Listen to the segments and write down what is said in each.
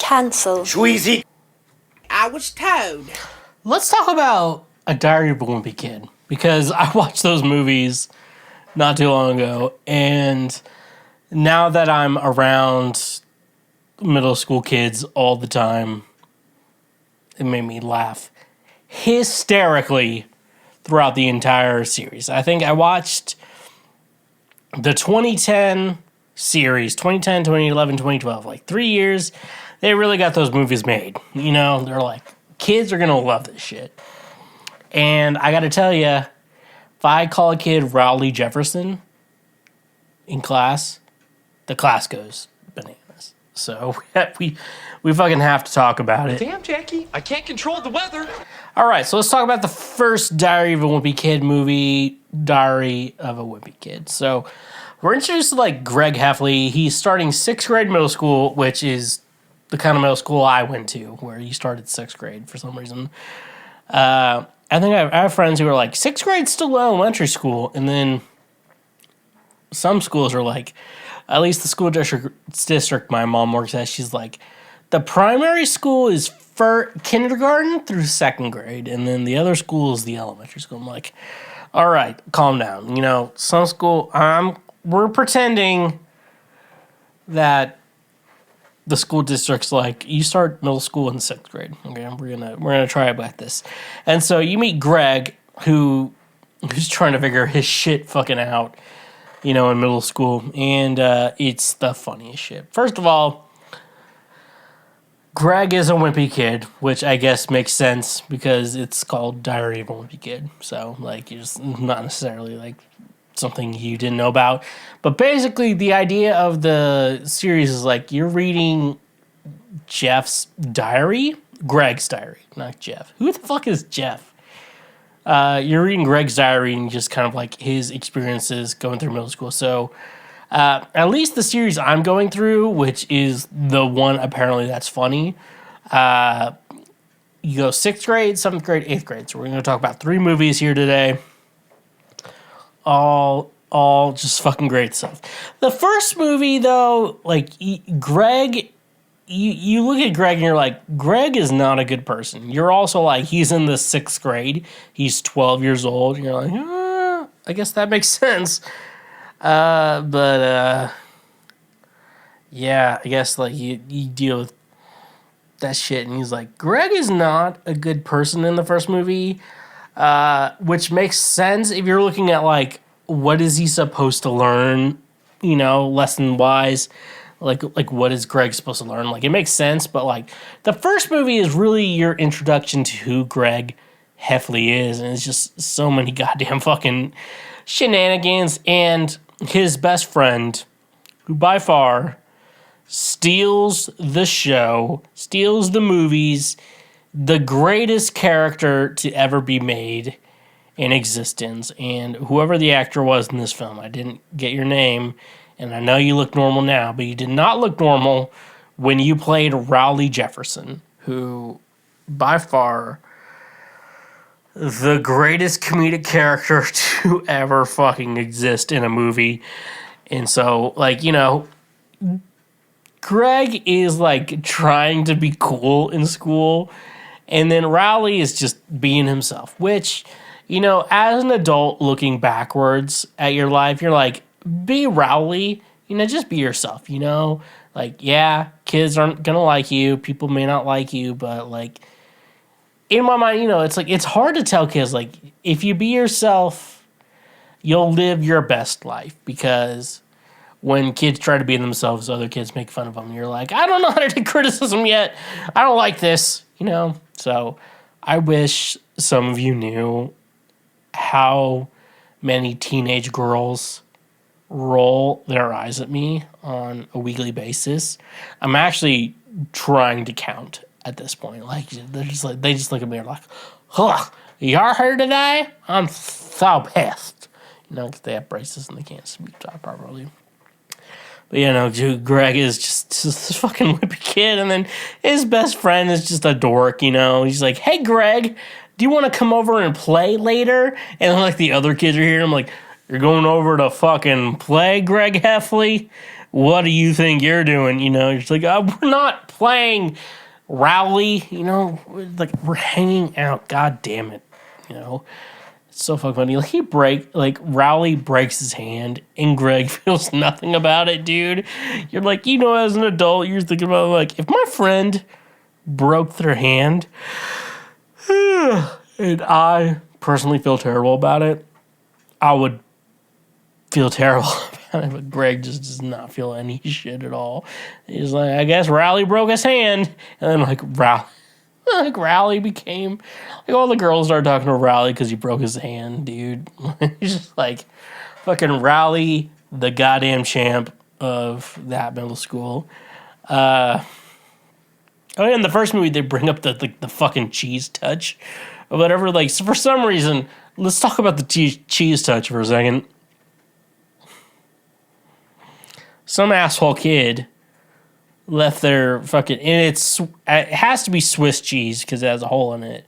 Cancelled. Schweezy. I was told. Let's talk about A Diary of a Wimpy Kid, because I watched those movies not too long ago, and now that I'm around middle school kids all the time, it made me laugh hysterically throughout the entire series. I think I watched the 2010 series, 2010, 2011, 2012, like 3 years. They really got those movies made. You know, they're like, kids are going to love this shit. And I got to tell you, if I call a kid Rowley Jefferson in class, the class goes bananas. So we fucking have to talk about it. Damn, Jackie, I can't control the weather. All right, so let's talk about the first Diary of a Wimpy Kid movie, Diary of a Wimpy Kid. So we're introduced to, like, Greg Heffley. He's starting 6th grade middle school, which is the kind of middle school I went to, where you started 6th grade for some reason. I think I have friends who are like, 6th grade's still elementary school, and then some schools are like, at least the school district my mom works at, she's like, the primary school is for kindergarten through 2nd grade, and then the other school is the elementary school. I'm like, all right, calm down. You know, some school, we're pretending that the school district's like, you start middle school in 6th grade. Okay, we're gonna try it like this. And so you meet Greg, who's trying to figure his shit fucking out, you know, in middle school, and it's the funniest shit. First of all, Greg is a wimpy kid, which I guess makes sense because it's called Diary of a Wimpy Kid. So, like, it's not necessarily, like, something you didn't know about. But basically, the idea of the series is, like, you're reading Jeff's diary? Greg's diary, not Jeff. Who the fuck is Jeff? You're reading Greg's diary and just kind of, like, his experiences going through middle school. So, at least the series I'm going through, which is the one apparently that's funny, you go 6th grade, 7th grade, 8th grade. So we're going to talk about 3 movies here today. All just fucking great stuff. The first movie, though, like, Greg, you look at Greg and you're like, Greg is not a good person. You're also like, he's in the 6th grade. He's 12 years old. And you're like, I guess that makes sense. Yeah, I guess, like, you deal with that shit, and he's like, Greg is not a good person in the first movie, which makes sense if you're looking at, like, what is he supposed to learn, you know, lesson-wise, like what is Greg supposed to learn? Like, it makes sense, but, like, the first movie is really your introduction to who Greg Heffley is, and it's just so many goddamn fucking shenanigans, and his best friend, who by far steals the show, steals the movies, the greatest character to ever be made in existence. And whoever the actor was in this film, I didn't get your name, and I know you look normal now, but you did not look normal when you played Rowley Jefferson, who by far the greatest comedic character to ever fucking exist in a movie. And so, like, you know, Greg is, like, trying to be cool in school, and then Rowley is just being himself, which, you know, as an adult looking backwards at your life, you're like, be Rowley, you know, just be yourself, you know? Like, yeah, kids aren't gonna like you, people may not like you, but, like, in my mind, you know, it's like, it's hard to tell kids, like, if you be yourself, you'll live your best life, because when kids try to be themselves, other kids make fun of them. You're like, I don't know how to take criticism yet. I don't like this, you know? So I wish some of you knew how many teenage girls roll their eyes at me on a weekly basis. I'm actually trying to count at this point. Like, they just look at me and are like, huh, you're here today? I'm so pissed. You know, because they have braces and they can't speak properly. But, you know, Greg is just this fucking wimpy kid, and then his best friend is just a dork, you know? He's like, hey, Greg, do you want to come over and play later? And, like, the other kids are here, and I'm like, you're going over to fucking play, Greg Heffley? what do you think you're doing? You know, she's like, we're not playing Rowley. You know, we're hanging out. God damn it. You know, it's so fucking funny. Rowley breaks his hand and Greg feels nothing about it, dude. You're like, you know, as an adult, you're thinking about like, if my friend broke their hand and I personally feel terrible about it, I would feel terrible about it, but Greg just does not feel any shit at all. He's like, I guess Rowley broke his hand, and then Rowley became like all the girls started talking to Rowley because he broke his hand, dude. He's just like fucking Rowley, the goddamn champ of that middle school. Oh, yeah, in the first movie, they bring up the fucking cheese touch or whatever. Like, so for some reason, let's talk about the cheese touch for a second. Some asshole kid left their fucking, and it has to be Swiss cheese because it has a hole in it.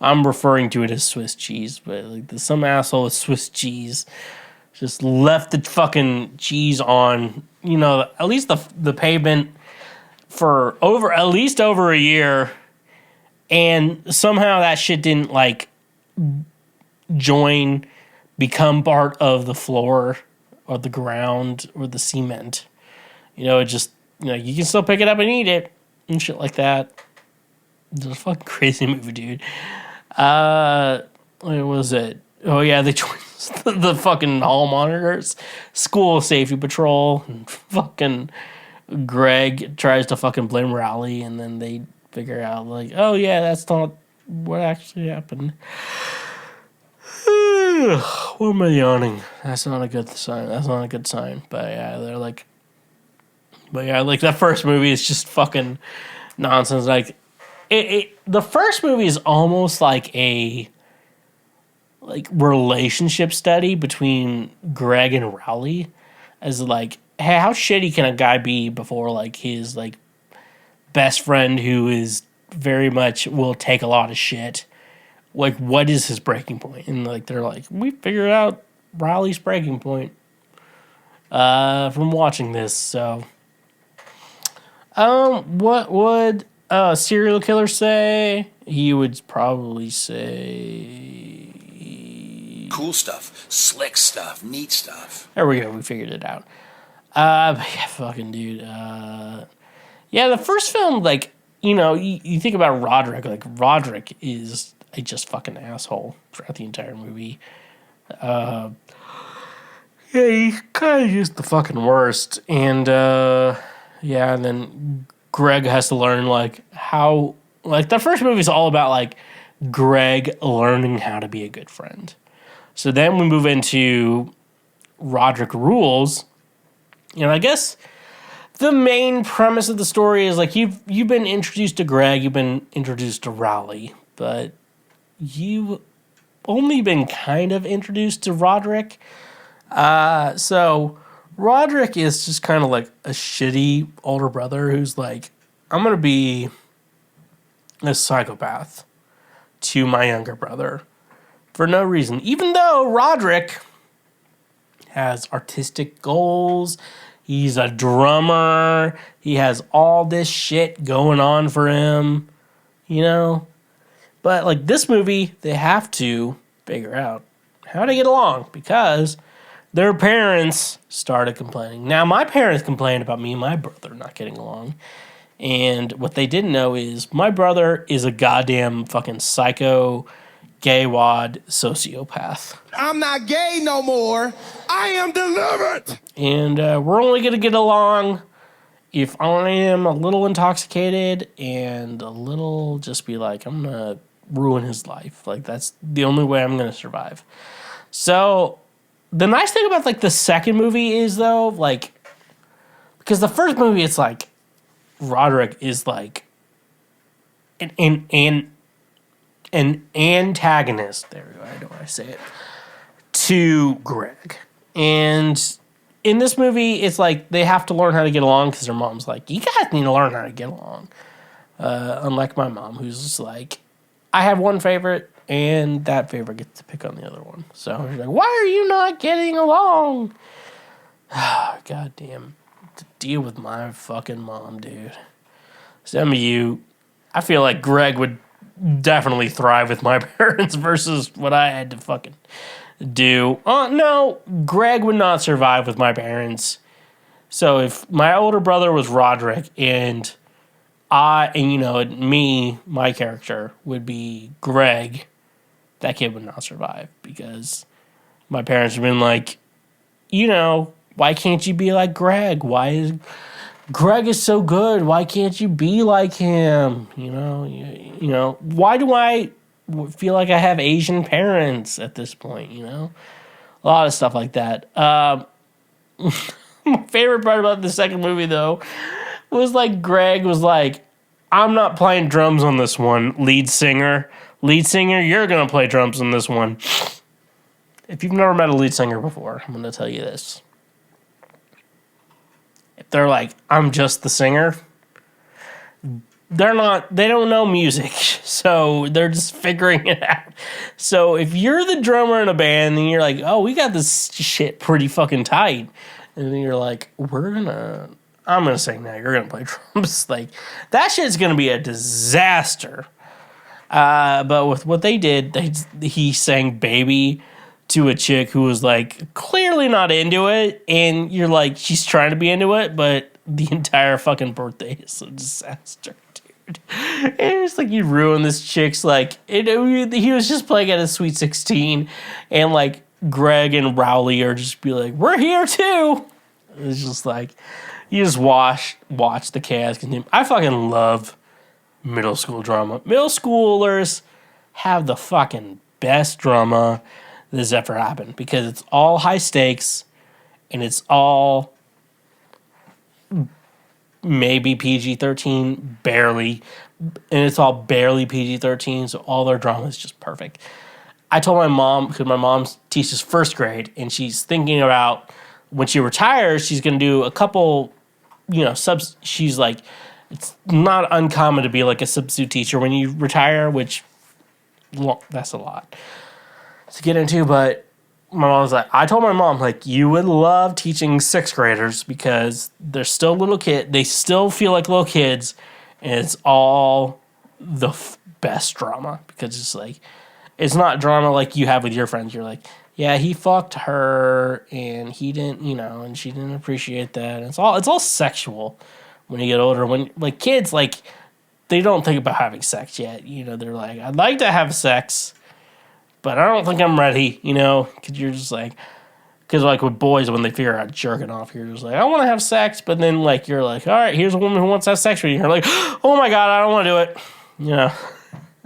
I'm referring to it as Swiss cheese, but like some asshole with Swiss cheese just left the fucking cheese on, you know, at least the pavement for at least over a year, and somehow that shit didn't like become part of the floor or the ground or the cement. You know, it just, you know, you can still pick it up and eat it and shit like that. It's a fucking crazy movie, dude. What was it? Oh yeah, they joined the fucking hall monitors, school safety patrol, and fucking Greg tries to fucking blame Rowley, and then they figure out like, oh yeah, that's not what actually happened. Why am I yawning? That's not a good sign. But yeah, that first movie is just fucking nonsense. Like, the first movie is almost like a relationship study between Greg and Rowley, as like, hey, how shitty can a guy be before like his like best friend who is very much will take a lot of shit. Like, what is his breaking point? And like they're like, we figured out Riley's breaking point from watching this. So, what would a serial killer say? He would probably say cool stuff, slick stuff, neat stuff. There we go. We figured it out. But yeah, fucking dude. Yeah, the first film, like, you know, you think about Roderick. Like, Roderick is a just fucking asshole throughout the entire movie. Yeah, he's kind of just the fucking worst. And, yeah, and then Greg has to learn, like, how... Like, the first movie is all about, like, Greg learning how to be a good friend. So then we move into Roderick Rules. You know, I guess the main premise of the story is, like, you've been introduced to Greg, you've been introduced to Rowley, but you've only been kind of introduced to Roderick. So Roderick is just kind of like a shitty older brother who's like, I'm going to be a psychopath to my younger brother for no reason. Even though Roderick has artistic goals, he's a drummer, he has all this shit going on for him, you know? But like this movie, they have to figure out how to get along because their parents started complaining. Now, my parents complained about me and my brother not getting along. And what they didn't know is my brother is a goddamn fucking psycho, gay wad sociopath. I'm not gay no more. I am delivered. And we're only going to get along if I am a little intoxicated and a little just be like, I'm going to ruin his life. Like, that's the only way I'm going to survive. So the nice thing about, like, the second movie is, though, like, because the first movie, it's like, Roderick is, like, an antagonist, there we go, I don't want to say it, to Greg. And in this movie, it's like, they have to learn how to get along because their mom's like, you guys need to learn how to get along. Unlike my mom, who's just like, I have one favorite, and that favorite gets to pick on the other one. So she's like, why are you not getting along? God damn. deal with my fucking mom, dude. Some of you, I feel like Greg would definitely thrive with my parents versus what I had to fucking do. No, Greg would not survive with my parents. So if my older brother was Roderick and my character would be Greg, that kid would not survive because my parents have been like, why can't you be like Greg? Greg is so good. Why can't you be like him? Why do I feel like I have Asian parents at this point? A lot of stuff like that. My favorite part about the second movie, though, was like Greg was like, I'm not playing drums on this one, lead singer, you're going to play drums on this one. If you've never met a lead singer before, I'm going to tell you this. If they're like, I'm just the singer, they don't know music, so they're just figuring it out. So if you're the drummer in a band and you're like, oh, we got this shit pretty fucking tight, and then you're like, I'm going to sing now, you're going to play drums, like, that shit's going to be a disaster. But with what they did, he sang Baby to a chick who was like clearly not into it, and you're like, she's trying to be into it, but the entire fucking birthday is a disaster, dude. And it's like you ruined this chick's he was just playing at a Sweet 16, and like Greg and Rowley are just be like, we're here too. It's just like you just watch the chaos continue. I fucking love middle school drama. Middle schoolers have the fucking best drama that's ever happened because it's all high stakes and it's all maybe PG-13, barely, and it's all barely PG-13, so all their drama is just perfect. I told my mom, because my mom teaches first grade, and she's thinking about when she retires, she's going to do a couple, subs. She's like, it's not uncommon to be like a substitute teacher when you retire, which, that's a lot to get into, but my mom was like, I told my mom, like, you would love teaching sixth graders because they're still little kids. They still feel like little kids, and it's all the best drama because it's like, it's not drama like you have with your friends. You're like, yeah, he fucked her, and he didn't, and she didn't appreciate that. And it's all sexual when you get older. When, like, kids, like, they don't think about having sex yet. They're like, I'd like to have sex, but I don't think I'm ready, because you're just like, because like with boys, when they figure out jerking off, you're just like, I want to have sex, but then like, you're like, all right, here's a woman who wants to have sex with you. You're like, oh my God, I don't want to do it.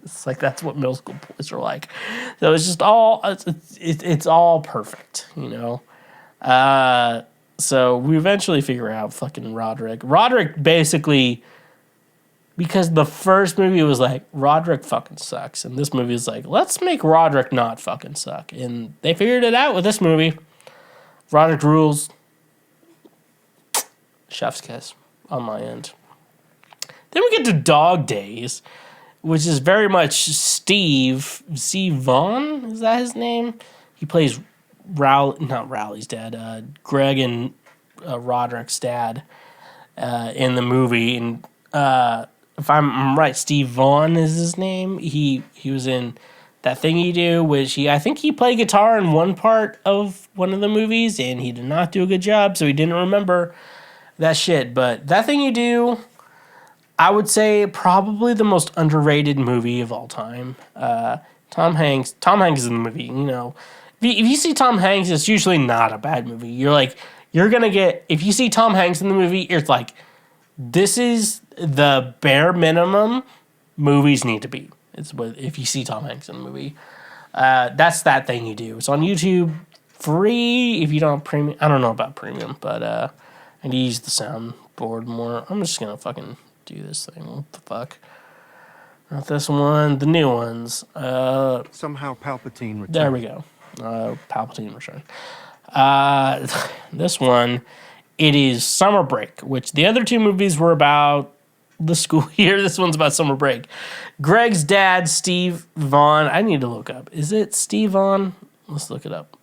It's like, that's what middle school boys are like. So it's just all, it's all perfect, So we eventually figure out fucking Roderick. Roderick basically, because the first movie was like, Roderick fucking sucks. And this movie is like, let's make Roderick not fucking suck. And they figured it out with this movie. Roderick rules. Chef's kiss on my end. Then we get to Dog Days, which is very much Steve Vaughn. Is that his name? He plays not Rowley's dad, Greg and Roderick's dad in the movie. And if I'm right, Steve Vaughn is his name. He was in That Thing You Do, which I think he played guitar in one part of one of the movies, and he did not do a good job, so he didn't remember that shit. But That Thing You Do, I would say probably the most underrated movie of all time. Tom Hanks is in the movie. If you see Tom Hanks, it's usually not a bad movie. If you see Tom Hanks in the movie, it's like, this is the bare minimum movies need to be. If you see Tom Hanks in the movie, that's That Thing You Do. It's on YouTube, free if you don't have premium. I don't know about premium, but I need to use the soundboard more. I'm just gonna fucking do this thing. What the fuck? Not this one. The new ones. Somehow Palpatine returned. There we go. Palpatine return. This one, it is Summer Break, which the other two movies were about the school year. This one's about summer break. Greg's dad, Steve Vaughn. I need to look up. Is it Steve Vaughn? Let's look it up.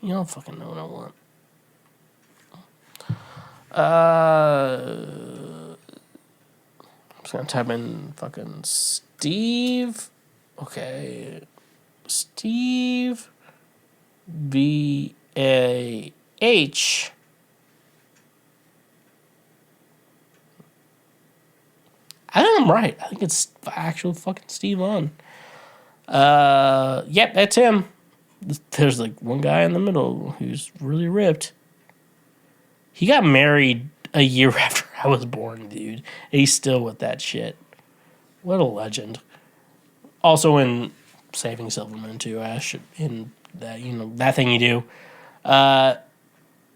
You don't fucking know what I want. I'm just gonna type in fucking Steve. Okay. Steve VAH. I think I'm right. I think it's actual fucking Steve on. Yep, that's him. There's like one guy in the middle who's really ripped. He got married a year after I was born, dude. And he's still with that shit. What a legend. Also in Saving Silverman too, Ash. In that, that thing you do.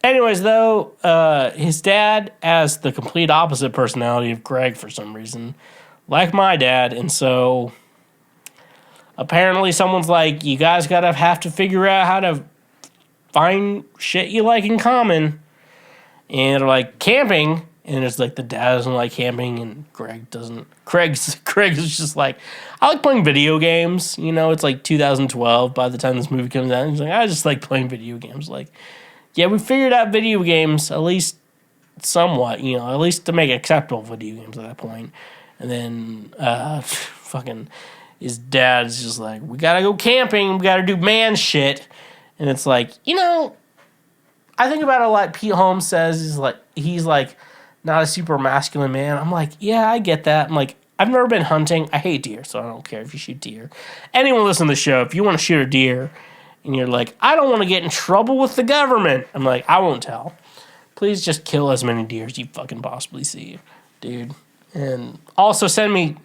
Anyways, though, his dad has the complete opposite personality of Greg for some reason. Like my dad, and so apparently someone's like, you guys have to figure out how to find shit you like in common. And they're like, camping. And it's like the dad doesn't like camping and Greg doesn't. Craig is just like, I like playing video games. It's like 2012 by the time this movie comes out. And he's like, I just like playing video games. Like, yeah, we figured out video games, at least somewhat, at least to make acceptable video games at that point. And then fucking his dad's just like, we gotta go camping, we gotta do man shit. And it's like, I think about it a lot. Pete Holmes says he's like not a super masculine man. I'm like, yeah, I get that. I'm like, I've never been hunting. I hate deer, so I don't care if you shoot deer. Anyone listen to the show, if you want to shoot a deer and you're like, I don't want to get in trouble with the government, I'm like, I won't tell. Please just kill as many deer as you fucking possibly see, dude. And also send me,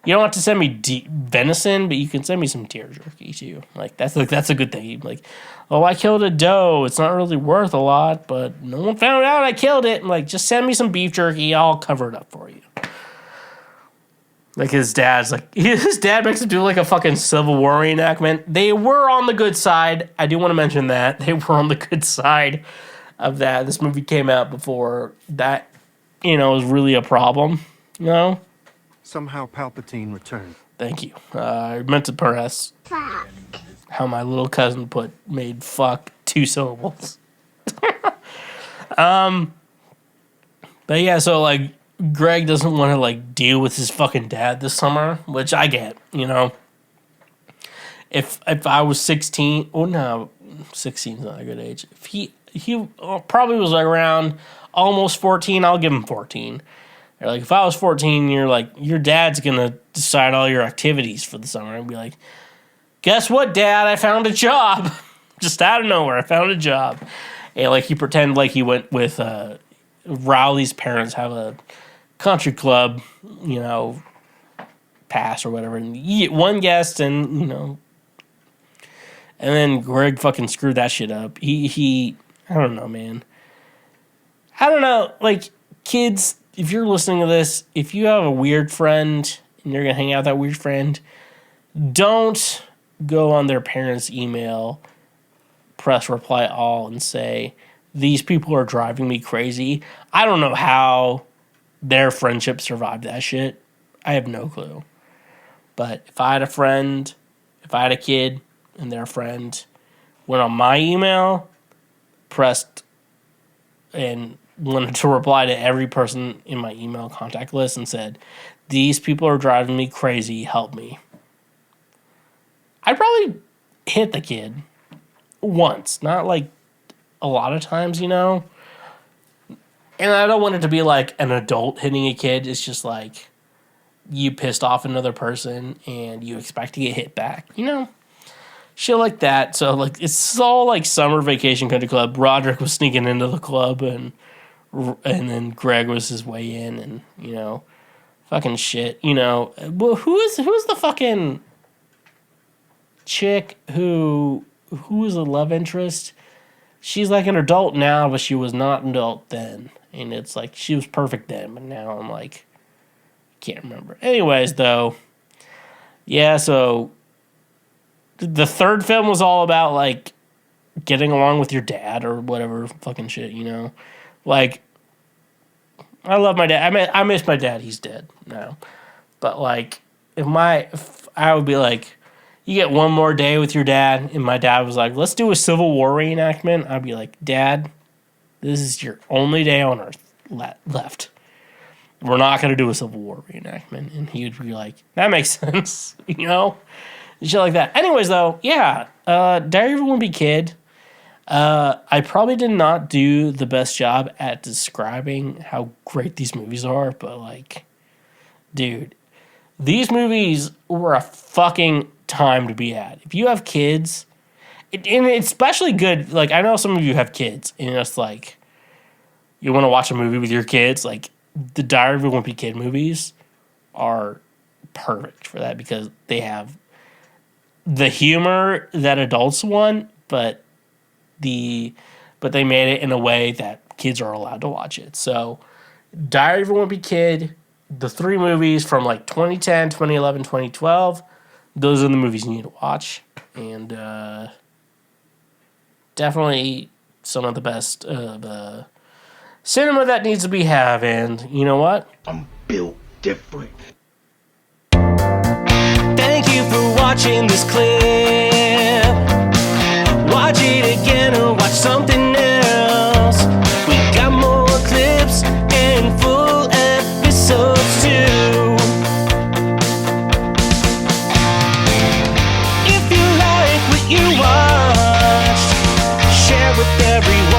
you don't have to send me venison, but you can send me some deer jerky too. Like that's a good thing. Like, oh, I killed a doe. It's not really worth a lot, but no one found out I killed it. I'm like, just send me some beef jerky. I'll cover it up for you. Like his dad makes him do like a fucking Civil War reenactment. They were on the good side. I do want to mention that. They were on the good side of that. This movie came out before that, was really a problem, Somehow Palpatine returned. Thank you. I meant to press how my little cousin made fuck 2 syllables. But yeah, so like Greg doesn't want to like deal with his fucking dad this summer, which I get, If I was 16, oh no, 16 is not a good age. If he probably was like around almost 14, I'll give him 14. Or like if I was 14, you're like, your dad's gonna decide all your activities for the summer. I'd be like, guess what, Dad? I found a job. Just out of nowhere, I found a job. And like he pretended like he went with Rowley's parents have a country club, pass or whatever, and you get one guest, and and then Greg fucking screwed that shit up. He I don't know, man. I don't know, like kids. If you're listening to this, if you have a weird friend and you're gonna hang out with that weird friend, don't go on their parents' email, press reply all, and say, these people are driving me crazy. I don't know how their friendship survived that shit. I have no clue. But if I had a friend, if I had a kid and their friend went on my email, pressed and wanted to reply to every person in my email contact list and said, these people are driving me crazy, help me, I'd probably hit the kid once, not like a lot of times, And I don't want it to be like an adult hitting a kid. It's just like you pissed off another person and you expect to get hit back, Shit like that. So like it's all like summer vacation country club. Roderick was sneaking into the club and then Greg was his way in, and fucking shit. Well, who's the fucking chick who was the love interest? She's like an adult now, but she was not an adult then. And it's like she was perfect then, but now I'm like, can't remember. Anyways, though, yeah. So the third film was all about like getting along with your dad or whatever fucking shit, Like, I love my dad. I miss my dad. He's dead now. But like, if I would be like, you get one more day with your dad, and my dad was like, let's do a Civil War reenactment, I'd be like, Dad, this is your only day on Earth. left. We're not going to do a Civil War reenactment. And he would be like, that makes sense, you know? Shit like that. Anyways, though, yeah, Diary of a Wimpy Kid. I probably did not do the best job at describing how great these movies are, but, like, dude, these movies were a fucking time to be at. If you have kids, and it's especially good, like, I know some of you have kids, and it's like, you want to watch a movie with your kids, like, the Diary of a Wimpy Kid movies are perfect for that because they have the humor that adults want, but they made it in a way that kids are allowed to watch it. So, Diary of a Wimpy Kid, the 3 movies from like 2010, 2011, 2012, those are the movies you need to watch. And definitely some of the best cinema that needs to be have. And you know what? I'm built different. Thank you for watching this clip. Watch it again or watch something else. We got more clips and full episodes too. If you like what you watched, share with everyone.